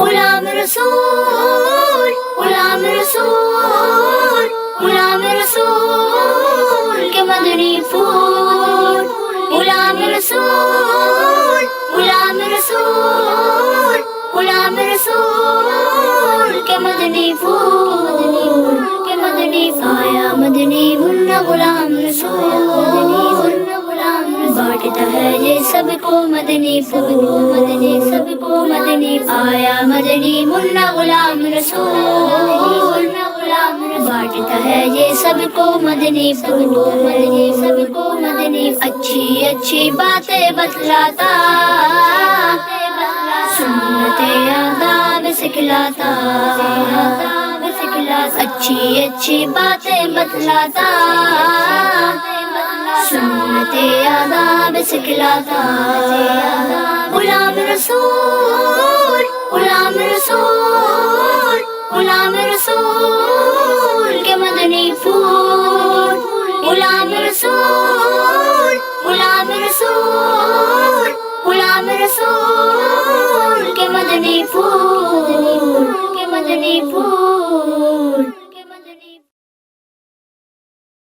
غلام رسول غلام رسول غلام رسول کے مدنی پھول غلام رسول غلام رسول غلام رسول کے مدنی پھول کے مدنی آیا مدنی منا غلام رسول بانٹتا ہے یہ سب کو مدنی پھول مدنی سب کو مدنی آیا مدنی منا غلام رسول بانٹتا ہے یہ سب کو مدنی پھول مدنی سب کو مدنی اچھی اچھی باتیں بتلاتا سنت آداب سکھلاتا اچھی اچھی باتیں بتلاتا سنت آداب سکھلاتا غلام رسول غلام رسول غلام رسول کے مدنی پھول غلام رسول غلام رسول غلام رسول کے مدنی پھول